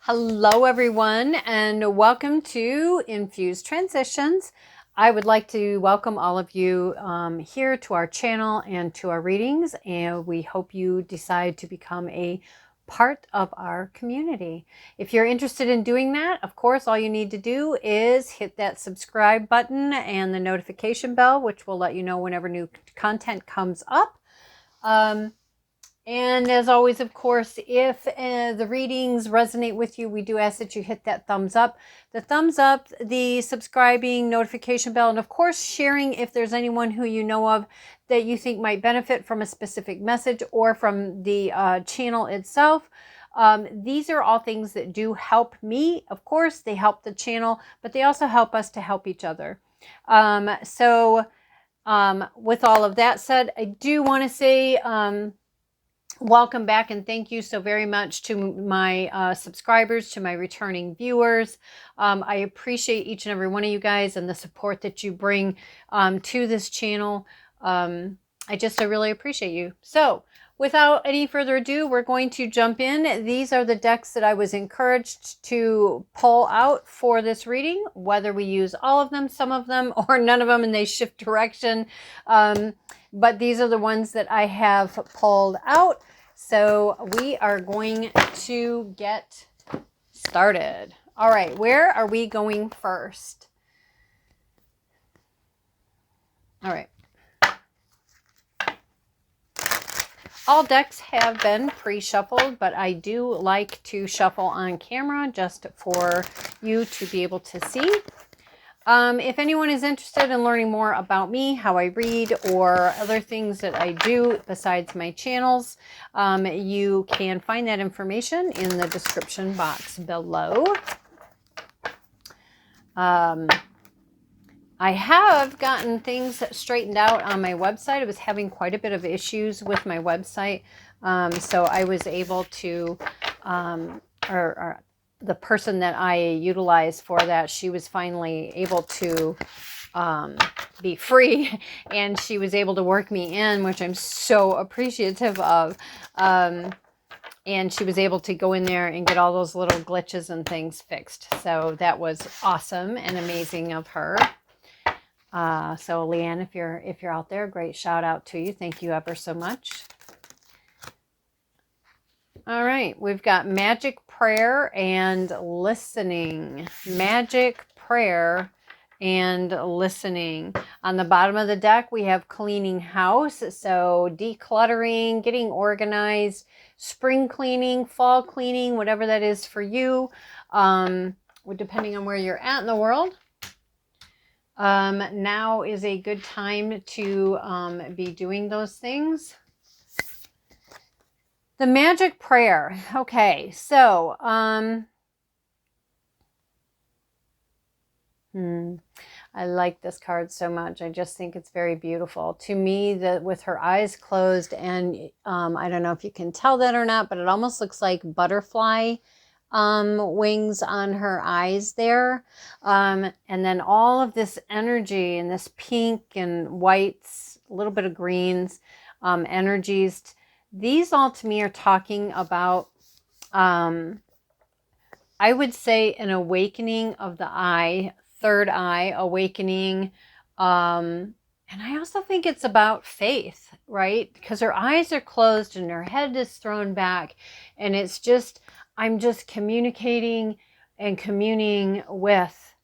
Hello, everyone, and welcome to Infused Transitions. I would like to welcome all of you here to our channel and to our readings, and we hope you decide to become a part of our community. If you're interested in doing that, of course, all you need to do is hit that subscribe button and the notification bell, which will let you know whenever new content comes up. And as always, of course, if the readings resonate with you, we do ask that you hit that thumbs up. The thumbs up, the subscribing, notification bell, and of course, sharing if there's anyone who you know of that you think might benefit from a specific message or from the channel itself. These are all things that do help me. Of course, they help the channel, but they also help us to help each other. With all of that said, I do want to say... welcome back and thank you so very much to my subscribers, to my returning viewers. I appreciate each and every one of you guys and the support that you bring to this channel. I really appreciate you. So without any further ado, we're going to jump in. These are the decks that I was encouraged to pull out for this reading, whether we use all of them, some of them, or none of them, and they shift direction. But these are the ones that I have pulled out. So we are going to get started. All right, where are we going first? All right. All decks have been pre-shuffled, but I do like to shuffle on camera just for you to be able to see. If anyone is interested in learning more about me, how I read, or other things that I do besides my channels, you can find that information in the description box below. I have gotten things straightened out on my website. I was having quite a bit of issues with my website, so I was able to, the person that I utilize for that, she was finally able to be free, and she was able to work me in, which I'm so appreciative of. And she was able to go in there and get all those little glitches and things fixed. So that was awesome and amazing of her. So Leanne, if you're out there, great shout out to you. Thank you ever so much. All right, we've got magic prayer and listening. Magic prayer and listening. On the bottom of the deck, we have cleaning house. So decluttering, getting organized, spring cleaning, fall cleaning, whatever that is for you, depending on where you're at in the world. Now is a good time to be doing those things. The magic prayer. Okay, so I like this card so much. I just think it's very beautiful. To me, with her eyes closed, and I don't know if you can tell that or not, but it almost looks like butterfly wings on her eyes there. And then all of this energy and this pink and whites, a little bit of greens, energies. These all to me are talking about, I would say, an awakening of the eye, third eye awakening. And I also think it's about faith, right? Because her eyes are closed and her head is thrown back. And it's just, I'm just communicating and communing with,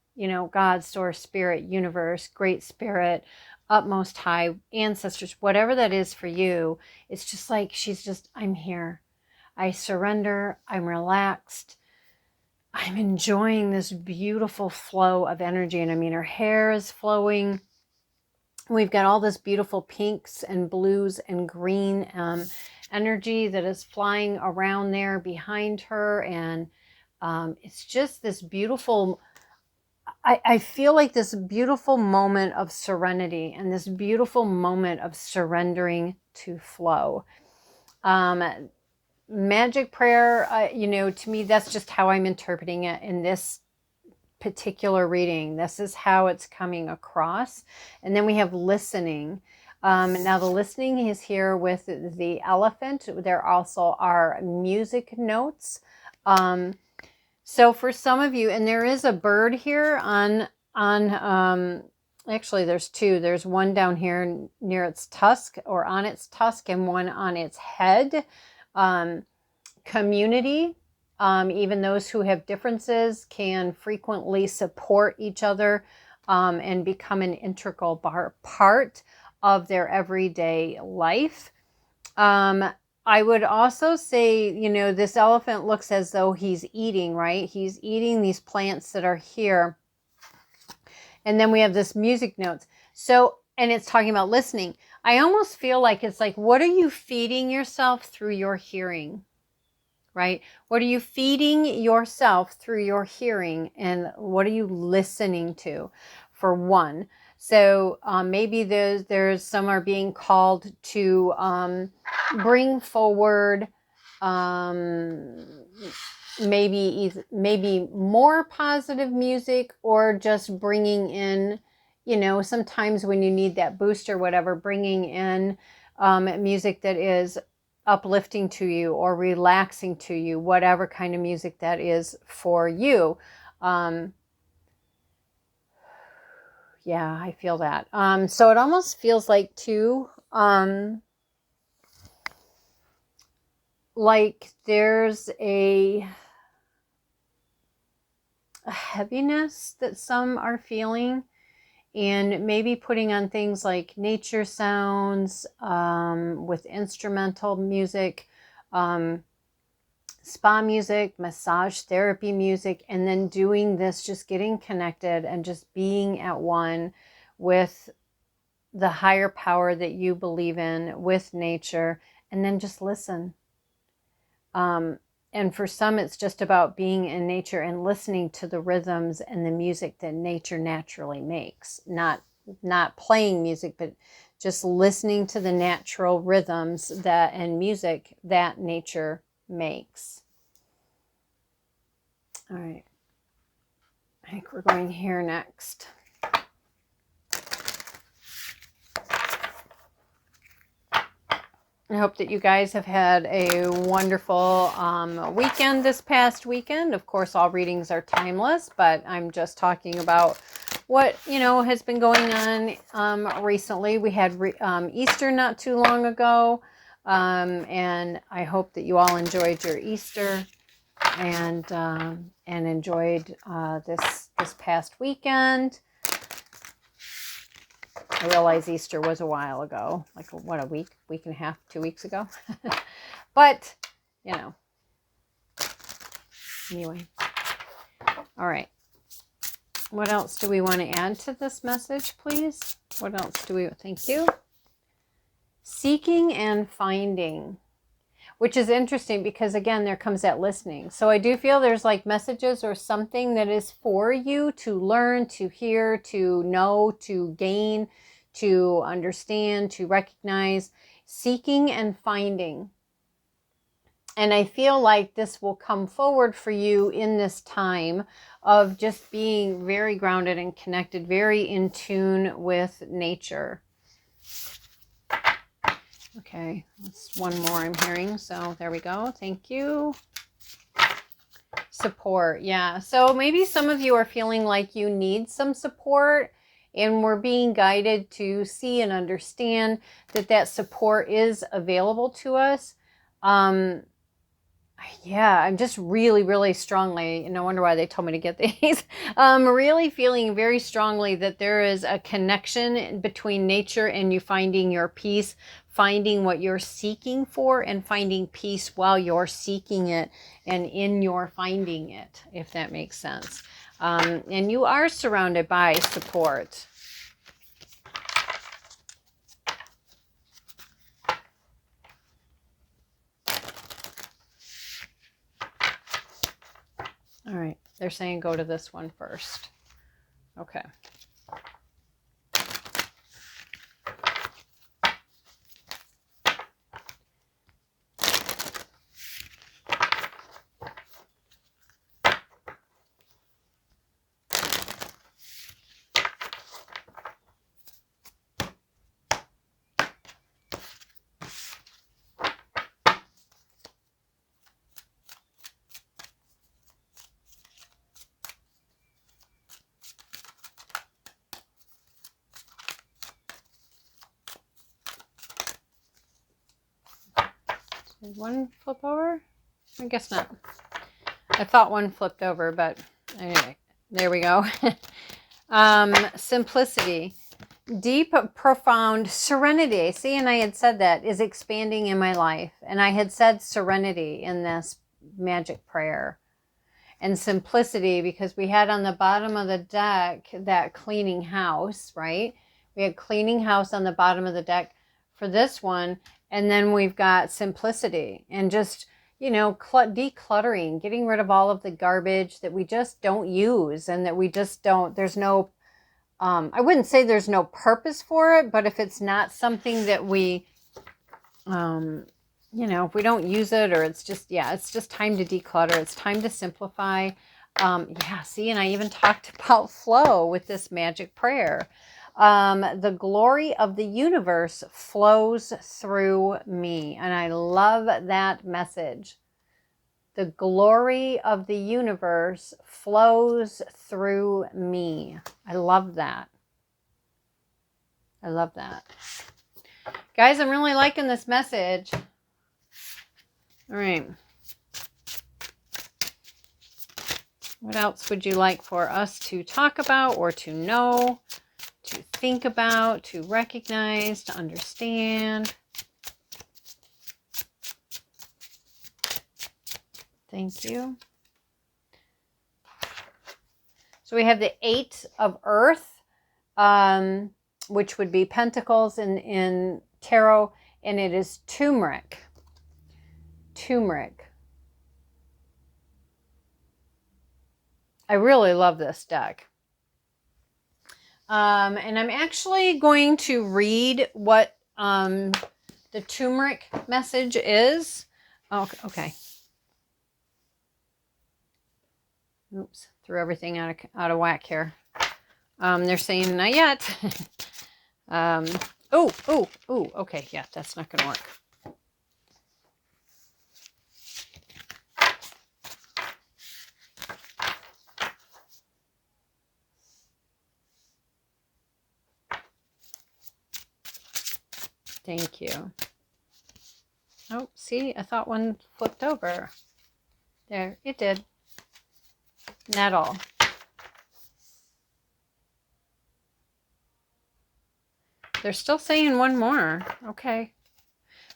God, source, spirit, universe, great spirit, utmost high, ancestors, whatever that is for you. It's just like I'm here. I surrender. I'm relaxed. I'm enjoying this beautiful flow of energy. And I mean, her hair is flowing. We've got all this beautiful pinks and blues and green energy that is flying around there behind her. And it's just this beautiful, I feel like this beautiful moment of serenity and this beautiful moment of surrendering to flow. Magic prayer, to me, that's just how I'm interpreting it in this particular reading. This is how it's coming across. And then we have listening. Now the listening is here with the elephant. There also are music notes. So for some of you, and there is a bird here actually there's two. There's one down here near its tusk or on its tusk and one on its head. Community, even those who have differences can frequently support each other and become an integral part of their everyday life. I would also say, you know, this elephant looks as though he's eating, right? He's eating these plants that are here. And then we have this music notes. So, and it's talking about listening. I almost feel like it's like, what are you feeding yourself through your hearing? Right? What are you feeding yourself through your hearing, and what are you listening to, for one? So maybe there's some are being called to bring forward maybe more positive music, or just bringing in, you know, sometimes when you need that boost or whatever, bringing in music that is uplifting to you or relaxing to you, whatever kind of music that is for you. Yeah, I feel that. So it almost feels like too, like there's a heaviness that some are feeling, and maybe putting on things like nature sounds with instrumental music, spa music, massage therapy music, and then doing this, just getting connected and just being at one with the higher power that you believe in, with nature, and then just listen. And for some, it's just about being in nature and listening to the rhythms and the music that nature naturally makes. Not playing music, but just listening to the natural rhythms that and music that nature makes. All right. I think we're going here next. I hope that you guys have had a wonderful weekend this past weekend. Of course, all readings are timeless, but I'm just talking about what, you know, has been going on recently. We had Easter not too long ago, and I hope that you all enjoyed your Easter and enjoyed this past weekend. I realize Easter was a while ago, like what, a week and a half, 2 weeks ago. But, you know, anyway. All right. What else do we want to add to this message, please? What else do we, thank you. Seeking and finding, which is interesting because, again, there comes that listening. So I do feel there's like messages or something that is for you to learn, to hear, to know, to gain, to understand, to recognize. Seeking and finding. And I feel like this will come forward for you in this time of just being very grounded and connected, very in tune with nature. Okay, that's one more I'm hearing. So there we go. Thank you. Support. Yeah. So maybe some of you are feeling like you need some support, and we're being guided to see and understand that that support is available to us. Yeah, I'm just really, really strongly, no wonder why they told me to get these, really feeling very strongly that there is a connection between nature and you finding your peace, finding what you're seeking for, and finding peace while you're seeking it and in your finding it, if that makes sense. And you are surrounded by support. All right, they're saying go to this one first. Okay. Did one flip over? I guess not. I thought one flipped over, but anyway, there we go. Simplicity. Deep, profound serenity. See, and I had said that is expanding in my life. And I had said serenity in this magic prayer. And simplicity, because we had on the bottom of the deck that cleaning house, right? We had cleaning house on the bottom of the deck for this one. And then we've got simplicity and just, you know, decluttering, getting rid of all of the garbage that we just don't use and that we just don't, there's no, I wouldn't say there's no purpose for it, but if it's not something that we, you know, if we don't use it, or it's just, yeah, it's just time to declutter. It's time to simplify. Yeah, see, and I even talked about flow with this magic prayer. The glory of the universe flows through me. And I love that message. The glory of the universe flows through me. I love that. I love that. Guys, I'm really liking this message. All right. What else would you like for us to talk about or to know, to think about, to recognize, to understand? Thank you. So we have the 8 of Earth, which would be Pentacles in Tarot, and it is turmeric. Turmeric. I really love this deck. And I'm actually going to read what the turmeric message is. Oh, okay. Oops, threw everything out of whack here. They're saying not yet. Okay, yeah, that's not going to work. Thank you. Oh, see, I thought one flipped over. There, it did. Not all. They're still saying one more. Okay.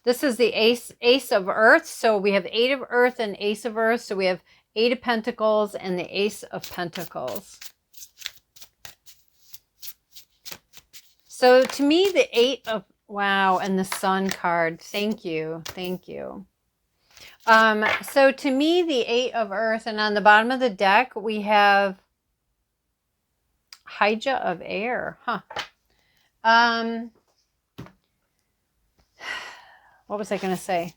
This is the Ace of Earth. So we have 8 of Earth and Ace of Earth. So we have 8 of Pentacles and the Ace of Pentacles. So to me, the 8 of... Wow, and the Sun card. Thank you. Thank you. So to me, the 8 of Earth, and on the bottom of the deck, we have Hydra of Air. Huh. What was I going to say?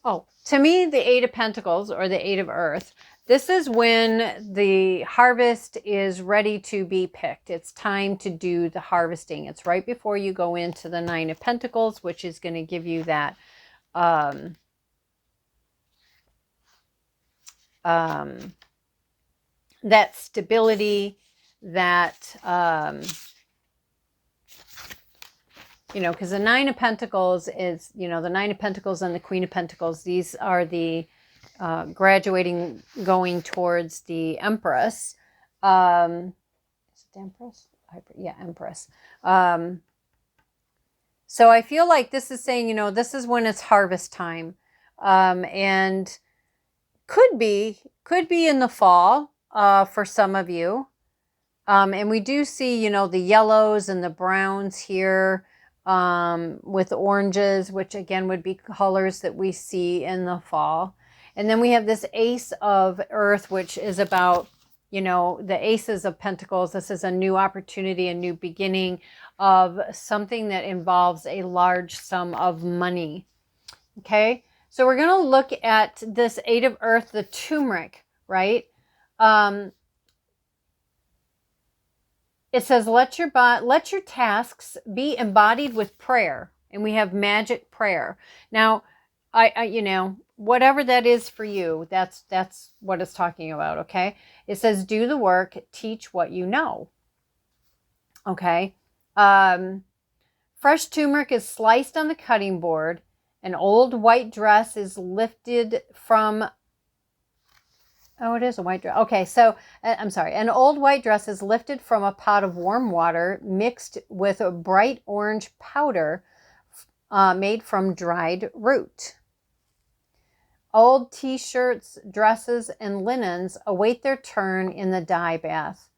Oh, to me, the 8 of Pentacles, or the 8 of Earth, this is when the harvest is ready to be picked. It's time to do the harvesting. It's right before you go into the 9 of Pentacles, which is going to give you that that stability, that, you know, because the 9 of Pentacles is, you know, the 9 of Pentacles and the Queen of Pentacles, these are the graduating, going towards the Empress. Is it the Empress? Yeah, Empress. So I feel like this is saying, you know, this is when it's harvest time. And could be in the fall for some of you. And we do see, you know, the yellows and the browns here with oranges, which again would be colors that we see in the fall. And then we have this Ace of Earth, which is about, you know, the Aces of Pentacles. This is a new opportunity, a new beginning of something that involves a large sum of money. Okay, so we're going to look at this 8 of Earth, the turmeric, right? It says, let your tasks be embodied with prayer. And we have magic prayer. Now, I you know, whatever that is for you, that's what it's talking about, okay? It says, do the work, teach what you know. Okay? Fresh turmeric is sliced on the cutting board An old white dress is lifted from, oh, it is a white dress. Okay, so I'm sorry. An old white dress is lifted from a pot of warm water mixed with a bright orange powder made from dried root. Old t-shirts, dresses, and linens await their turn in the dye bath.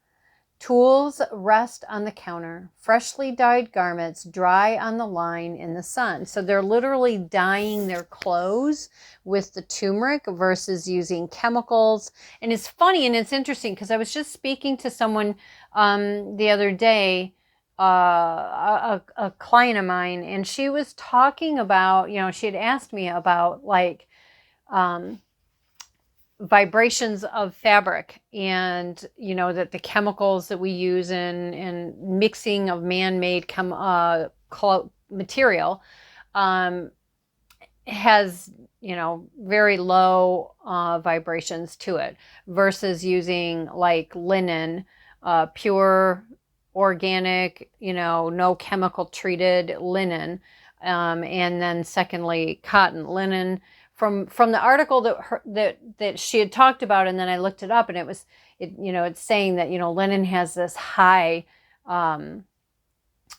Tools rest on the counter. Freshly dyed garments dry on the line in the sun. So they're literally dyeing their clothes with the turmeric versus using chemicals. And it's funny and it's interesting because I was just speaking to someone the other day, a client of mine, and she was talking about, she had asked me about like vibrations of fabric, and that the chemicals that we use in mixing of man-made material has very low vibrations to it versus using like linen, pure organic, no chemical treated linen, and then secondly cotton. Linen, from the article that she had talked about, and then I looked it up, and it's saying that linen has this high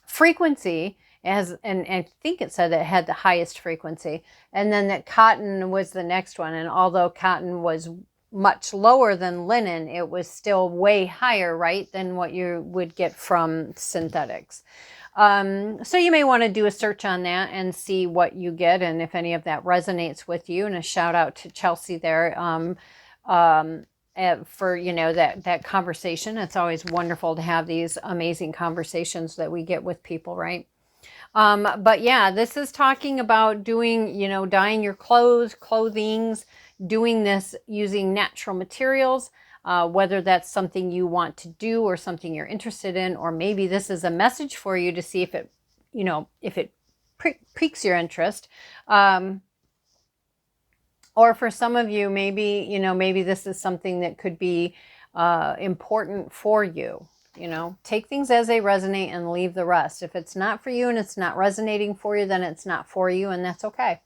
frequency, and I think it said that it had the highest frequency, and then that cotton was the next one. And although cotton was much lower than linen, it was still way higher, right, than what you would get from synthetics. So you may want to do a search on that and see what you get, and if any of that resonates with you. And a shout out to Chelsea there for that conversation. It's always wonderful to have these amazing conversations that we get with people, right? But yeah, this is talking about doing, dyeing your clothings, doing this using natural materials. Whether that's something you want to do or something you're interested in, or maybe this is a message for you to see if it, piques your interest. Or for some of you, maybe this is something that could be important for you. Take things as they resonate and leave the rest. If it's not for you and it's not resonating for you, then it's not for you, and that's okay.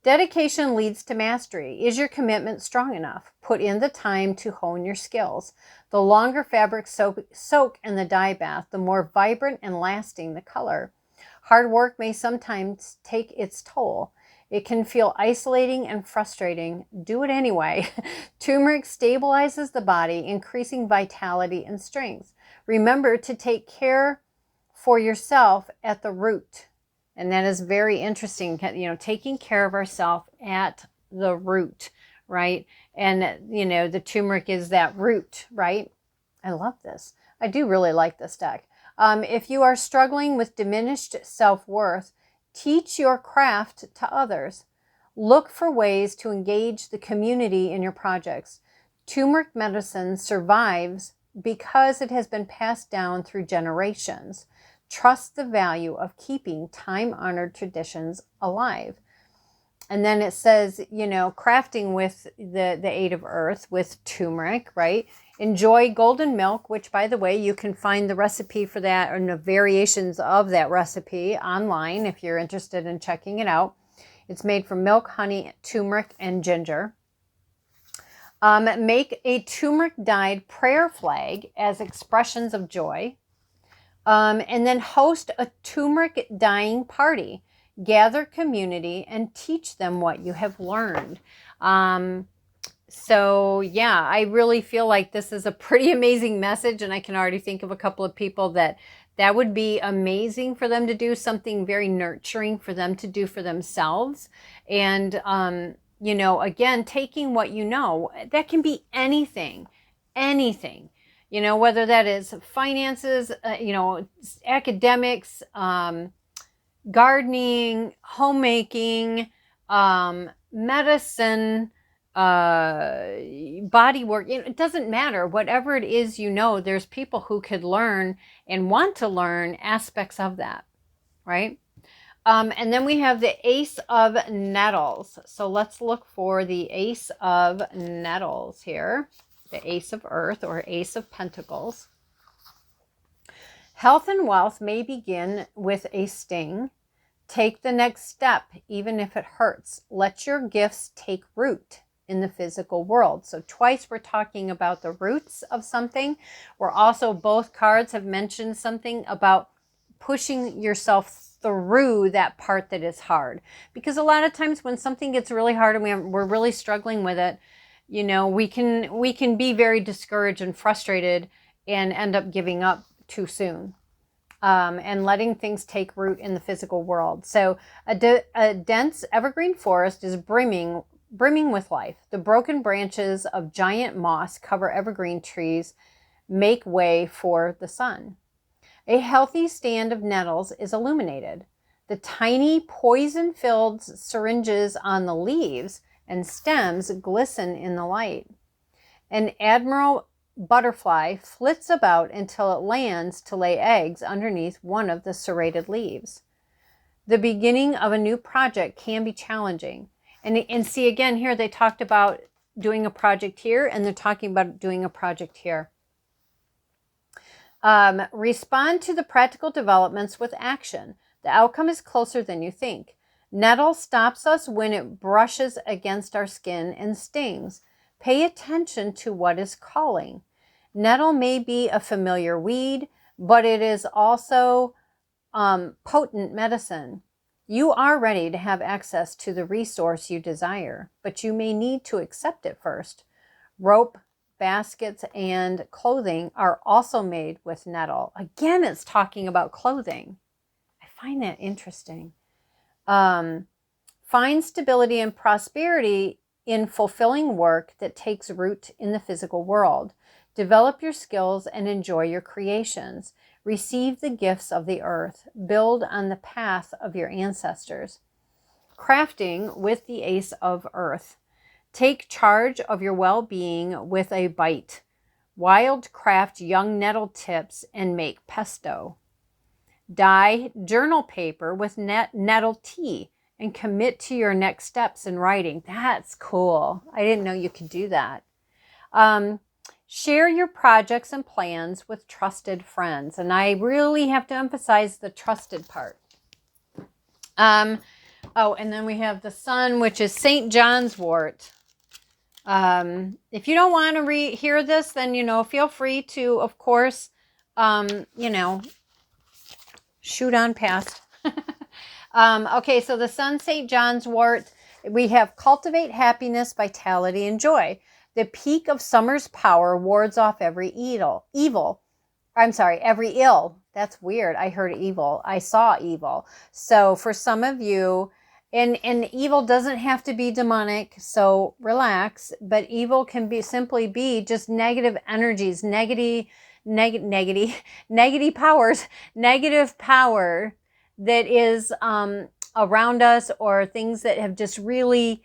Dedication leads to mastery. Is your commitment strong enough? Put in the time to hone your skills. The longer fabrics soak in the dye bath, the more vibrant and lasting the color. Hard work may sometimes take its toll. It can feel isolating and frustrating. Do it anyway. Turmeric stabilizes the body, increasing vitality and strength. Remember to take care for yourself at the root. And that is very interesting, taking care of ourselves at the root, right? And, the turmeric is that root, right? I love this. I do really like this deck. If you are struggling with diminished self-worth, teach your craft to others. Look for ways to engage the community in your projects. Turmeric medicine survives because it has been passed down through generations. Trust the value of keeping time-honored traditions alive. And then it says, crafting with the aid of earth with turmeric, right? Enjoy golden milk, which, by the way, you can find the recipe for that and the variations of that recipe online if you're interested in checking it out. It's made from milk, honey, turmeric, and ginger. Make a turmeric-dyed prayer flag as expressions of joy. And then host a turmeric dyeing party. Gather community and teach them what you have learned. So yeah, I really feel like this is a pretty amazing message, and I can already think of a couple of people that would be amazing for them to do, something very nurturing for them to do for themselves. And, again, taking what that can be anything, whether that is finances, academics, gardening, homemaking, medicine, body work. It doesn't matter. Whatever it is, there's people who could learn and want to learn aspects of that, right? And then we have the Ace of Nettles. So let's look for the Ace of Nettles here. The Ace of Earth, or Ace of Pentacles. Health and wealth may begin with a sting. Take the next step, even if it hurts. Let your gifts take root in the physical world. So twice we're talking about the roots of something. We're also, both cards have mentioned something about pushing yourself through that part that is hard. Because a lot of times when something gets really hard and we're really struggling with it, you know, we can be very discouraged and frustrated and end up giving up too soon. And letting things take root in the physical world. So a dense evergreen forest is brimming with life. The broken branches of giant moss cover evergreen trees, make way for the sun. A healthy stand of nettles is illuminated. The tiny poison-filled syringes on the leaves and stems glisten in the light. An admiral butterfly flits about until it lands to lay eggs underneath one of the serrated leaves. The beginning of a new project can be challenging. And see, again, here they talked about doing a project here, and they're talking about doing a project here. Respond to the practical developments with action. The outcome is closer than you think. Nettle stops us when it brushes against our skin and stings. Pay attention to what is calling. Nettle may be a familiar weed, but it is also potent medicine. You are ready to have access to the resource you desire, but you may need to accept it first. Rope, baskets, and clothing are also made with nettle. Again, it's talking about clothing. I find that interesting. Find stability and prosperity in fulfilling work that takes root in the physical world. Develop your skills and enjoy your creations. Receive the gifts of the earth. Build on the path of your ancestors. Crafting with the Ace of Earth. Take charge of your well-being with a bite. Wild craft young nettle tips and make pesto. Dye journal paper with nettle tea and commit to your next steps in writing. That's cool. I didn't know you could do that. Share your projects and plans with trusted friends. And I really have to emphasize the trusted part. And then we have the sun, which is St. John's wort. If you don't want to hear this, then, feel free to, of course, shoot on past. Okay, so the sun, St. John's wort, we have cultivate happiness, vitality, and joy. The peak of summer's power wards off every every ill. That's weird. I heard evil. I saw evil. So for some of you, and evil doesn't have to be demonic, so relax, but evil can simply be just negative energies, negative powers, negative power that is around us, or things that have just really,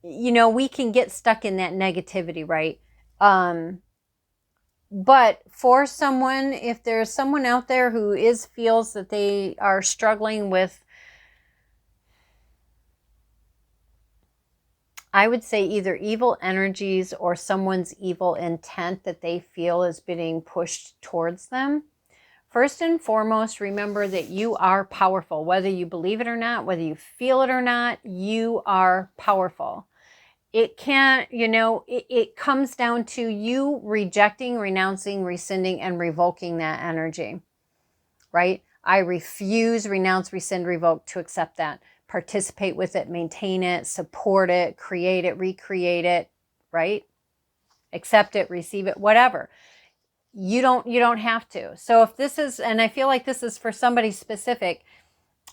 we can get stuck in that negativity, right? But for someone, if there's someone out there who feels that they are struggling with, I would say, either evil energies or someone's evil intent that they feel is being pushed towards them, first and foremost, remember that you are powerful. Whether you believe it or not, whether you feel it or not, you are powerful. It can't, it comes down to you rejecting, renouncing, rescinding, and revoking that energy, right? I refuse, renounce, rescind, revoke to accept that. Participate with it, maintain it, support it, create it, recreate it, right? Accept it, receive it, whatever. You don't have to. So if this is, and I feel like this is for somebody specific,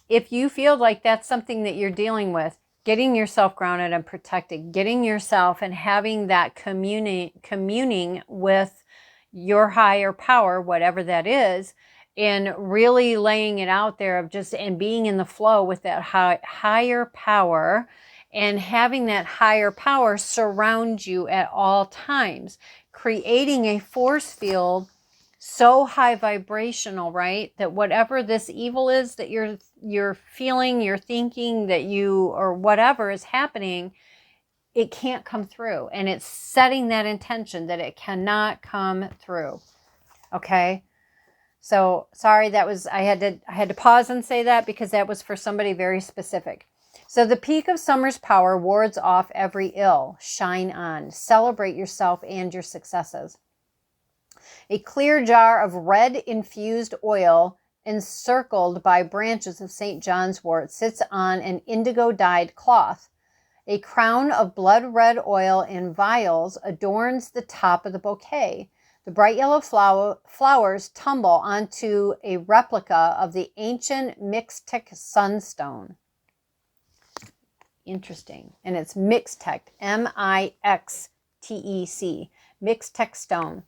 if you feel like that's something that you're dealing with, getting yourself grounded and protected, getting yourself and having that communing with your higher power, whatever that is, and really laying it out there of just, and being in the flow with that higher power, and having that higher power surround you at all times, creating a force field so high vibrational, right? That whatever this evil is that you're feeling, you're thinking, that you, or whatever is happening, it can't come through. And it's setting that intention that it cannot come through. Okay? So sorry, I had to pause and say that because that was for somebody very specific. So the peak of summer's power wards off every ill. Shine on. Celebrate yourself and your successes. A clear jar of red infused oil encircled by branches of St. John's wort sits on an indigo dyed cloth. A crown of blood red oil in vials adorns the top of the bouquet. The bright yellow flowers tumble onto a replica of the ancient Mixtec sunstone. Interesting. And it's Mixtec, M-I-X-T-E-C, Mixtec stone,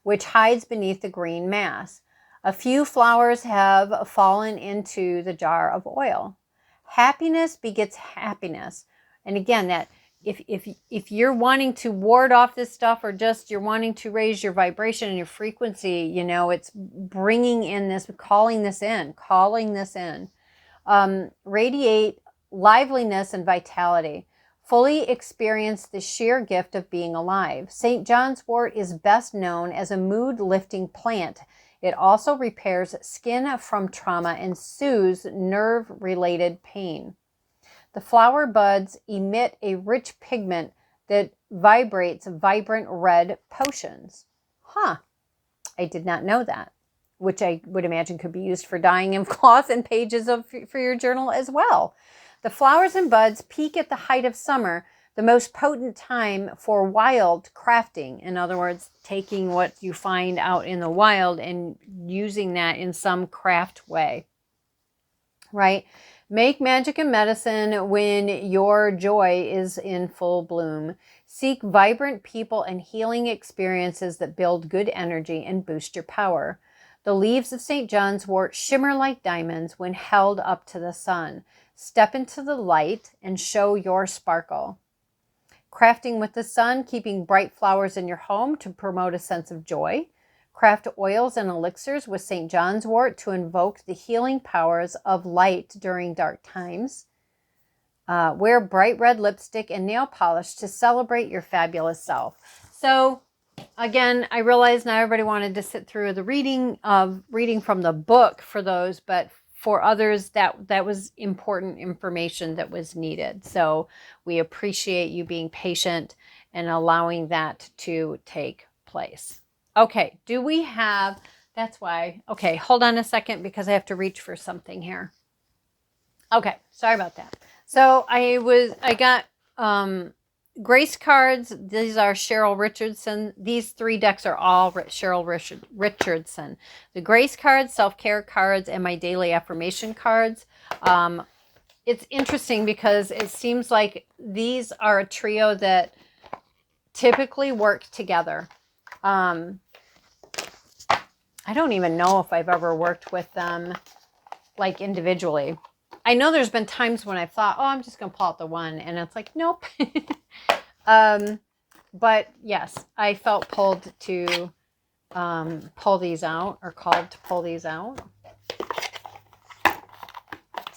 which hides beneath the green mass. A few flowers have fallen into the jar of oil. Happiness begets happiness. And again, that if you're wanting to ward off this stuff, or just you're wanting to raise your vibration and your frequency, you know, it's bringing in this, calling this in. Radiate liveliness and vitality. Fully experience the sheer gift of being alive. St. John's wort is best known as a mood-lifting plant. It also repairs skin from trauma and soothes nerve-related pain. The flower buds emit a rich pigment that vibrates vibrant red potions. Huh. I did not know that, which I would imagine could be used for dyeing in cloth and pages for your journal as well. The flowers and buds peak at the height of summer, the most potent time for wild crafting. In other words, taking what you find out in the wild and using that in some craft way, right? Make magic and medicine when your joy is in full bloom. Seek vibrant people and healing experiences that build good energy and boost your power. The leaves of St. John's wort shimmer like diamonds when held up to the sun. Step into the light and show your sparkle. Crafting with the sun, keeping bright flowers in your home to promote a sense of joy. Craft oils and elixirs with St. John's wort to invoke the healing powers of light during dark times. Wear bright red lipstick and nail polish to celebrate your fabulous self. So again, I realize not everybody wanted to sit through the reading from the book for those, but for others that was important information that was needed. So we appreciate you being patient and allowing that to take place. Okay, do we have, that's why, okay, hold on a second because I have to reach for something here. Okay, sorry about that. So I got Grace cards. These are Cheryl Richardson. These 3 decks are all Cheryl Richardson. The Grace cards, self-care cards, and my daily affirmation cards. It's interesting because it seems like these are a trio that typically work together. I don't even know if I've ever worked with them like individually. I know there's been times when I've thought, oh, I'm just going to pull out the one. And it's like, nope. But yes, I felt pulled to pull these out, or called to pull these out.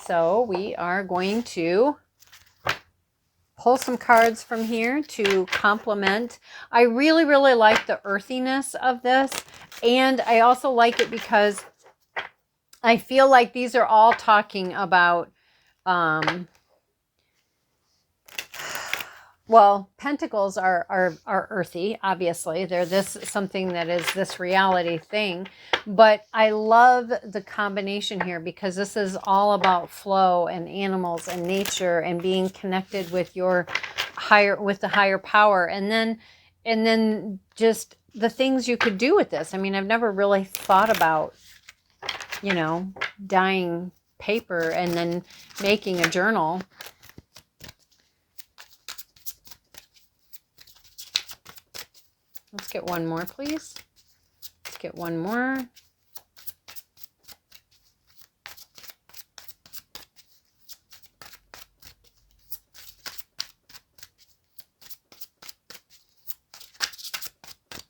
So we are going to pull some cards from here to complement. I really, really like the earthiness of this. And I also like it because I feel like these are all talking about, well, pentacles are earthy, obviously. They're something that is this reality thing. But I love the combination here because this is all about flow and animals and nature and being connected with the higher power. And then just the things you could do with this. I mean, I've never really thought about, you know, dyeing paper and then making a journal. Let's get one more, please. Let's get one more.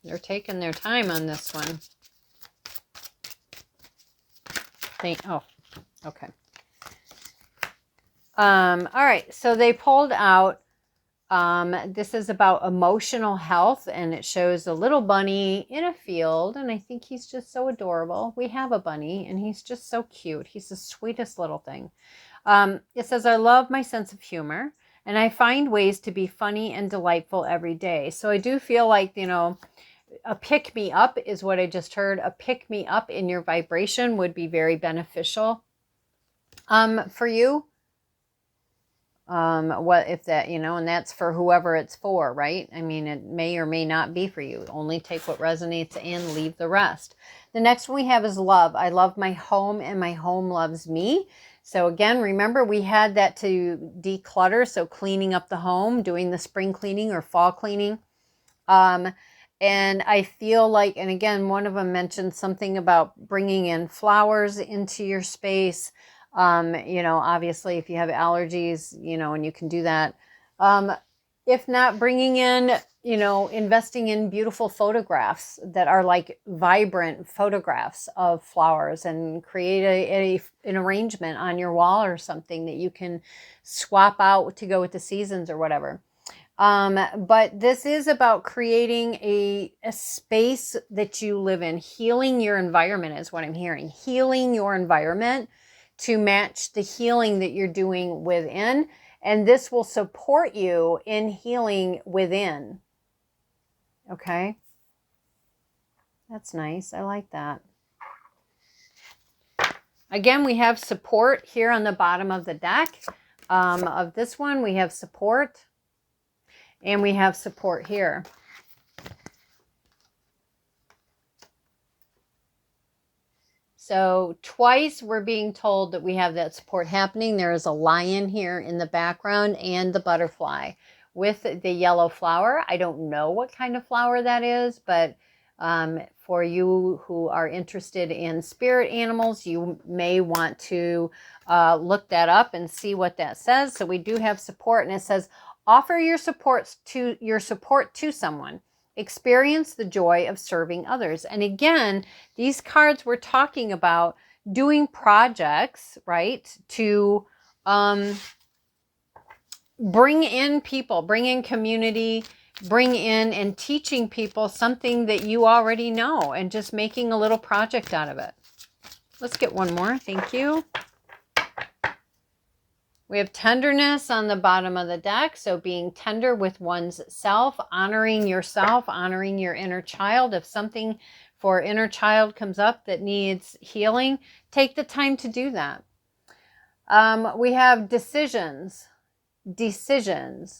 They're taking their time on this one. Oh, okay. All right. So they pulled out This is about emotional health, and it shows a little bunny in a field, and I think he's just so adorable. We have a bunny, and he's just so cute. He's the sweetest little thing. It says, I love my sense of humor, and I find ways to be funny and delightful every day. So I do feel like, you know, a pick-me-up is what I just heard. A pick-me-up in your vibration would be very beneficial for you. What if that, you know, and that's for whoever it's for, right? I mean, it may or may not be for you. Only take what resonates and leave the rest. The next one we have is love. I love my home and my home loves me. So again, remember we had that to declutter. So cleaning up the home, doing the spring cleaning or fall cleaning. And I feel like, and again, one of them mentioned something about bringing in flowers into your space. You know, obviously if you have allergies, you know, and you can do that. If not, bringing in, you know, investing in beautiful photographs that are like vibrant photographs of flowers, and create an arrangement on your wall or something that you can swap out to go with the seasons or whatever. But this is about creating a space that you live in. Healing your environment is what I'm hearing. Healing your environment to match the healing that you're doing within. And this will support you in healing within. Okay. That's nice. I like that. Again, we have support here on the bottom of the deck. Of this one, we have support. And we have support here. So twice we're being told that we have that support happening. There is a lion here in the background and the butterfly with the yellow flower. I don't know what kind of flower that is, but for you who are interested in spirit animals, you may want to look that up and see what that says. So we do have support, and it says, offer your support to someone. Experience the joy of serving others. And again, these cards were talking about doing projects, right? To bring in people, bring in community, bring in and teaching people something that you already know, and just making a little project out of it. Let's get one more. Thank you. We have tenderness on the bottom of the deck. So being tender with one's self, honoring yourself, honoring your inner child. If something for inner child comes up that needs healing, take the time to do that. We have decisions.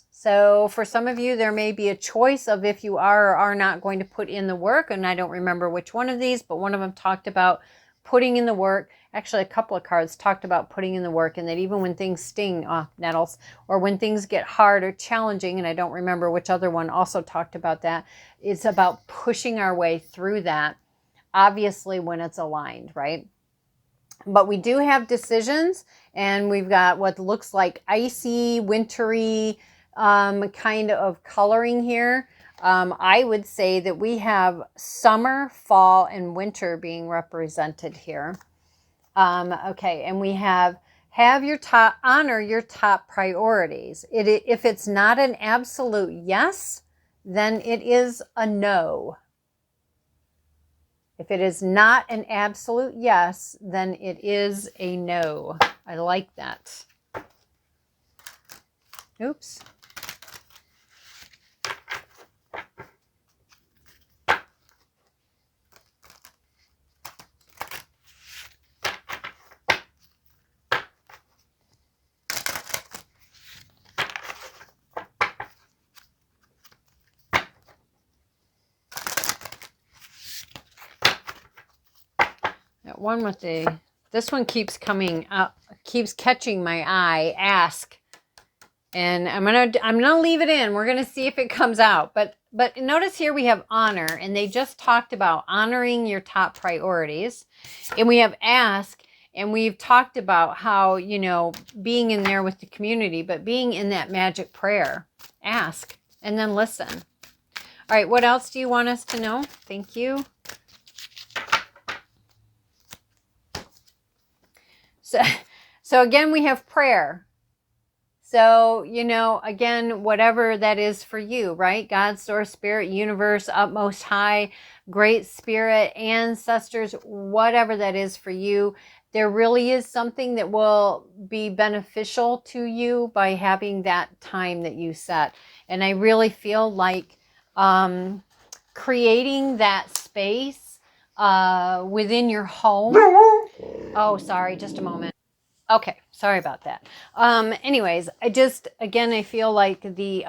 So for some of you, there may be a choice of if you are or are not going to put in the work. And I don't remember which one of these, but one of them talked about putting in the work. Actually, a couple of cards talked about putting in the work, and that even when things sting, nettles, or when things get hard or challenging, and I don't remember which other one also talked about that, it's about pushing our way through that, obviously when it's aligned, right? But we do have decisions, and we've got what looks like icy, wintry kind of coloring here. I would say that we have summer, fall, and winter being represented here. Okay, and we have your top, honor your top priorities. If it's not an absolute yes, then it is a no. If it is not an absolute yes, then it is a no. I like that. Oops. One with this one keeps coming up, keeps catching my eye. Ask, and I'm gonna leave it in. We're gonna see if it comes out. But notice here we have honor, and they just talked about honoring your top priorities, and we have ask, and we've talked about how, you know, being in there with the community, but being in that magic prayer. Ask and then listen. All right, what else do you want us to know? Thank you. So again, we have prayer. So, you know, again, whatever that is for you, right? God, source, spirit, universe, utmost high, great spirit, ancestors, whatever that is for you, there really is something that will be beneficial to you by having that time that you set. And I really feel like creating that space within your home. Oh, sorry, just a moment. Okay, sorry about that. Anyways, again, I feel like the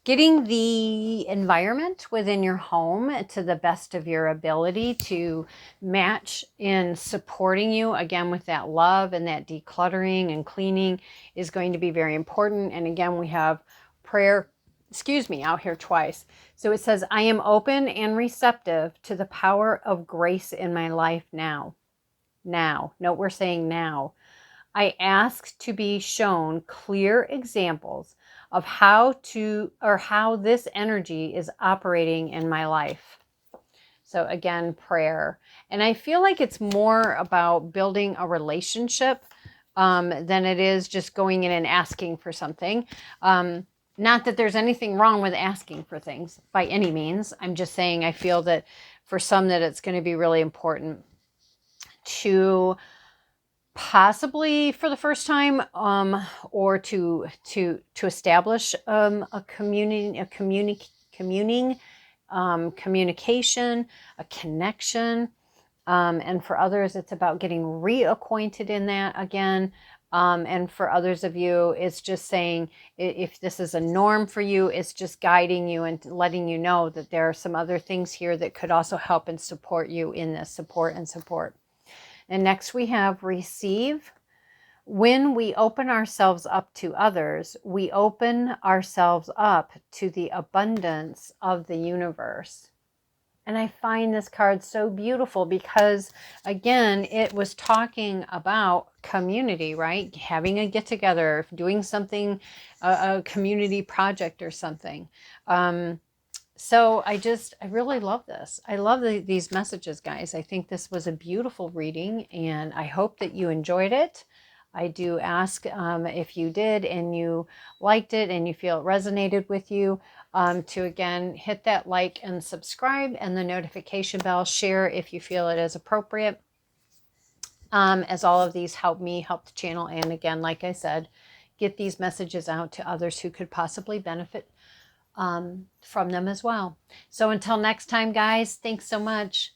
getting the environment within your home to the best of your ability to match in supporting you, again, with that love and that decluttering and cleaning is going to be very important. And again, we have prayer, out here twice. So it says, I am open and receptive to the power of grace in my life now. Now, note we're saying now. I ask to be shown clear examples of how this energy is operating in my life. So again, prayer. And I feel like it's more about building a relationship than it is just going in and asking for something. Not that there's anything wrong with asking for things by any means. I'm just saying I feel that for some that it's going to be really important to possibly for the first time, or to establish a communication, a connection, and for others, it's about getting reacquainted in that again. And for others of you, it's just saying, if this is a norm for you, it's just guiding you and letting you know that there are some other things here that could also help and support you in this support. And next we have receive. When we open ourselves up to others, we open ourselves up to the abundance of the universe. And I find this card so beautiful because, again, it was talking about community, right? Having a get together, doing something, a community project or something. So I really love this. I love these messages, guys. I think this was a beautiful reading, and I hope that you enjoyed it. I do ask if you did and you liked it and you feel it resonated with you, to again hit that like and subscribe and the notification bell. Share if you feel it is appropriate, as all of these help me, help the channel, and again, like I said, get these messages out to others who could possibly benefit from them as well. So until next time, guys, thanks so much.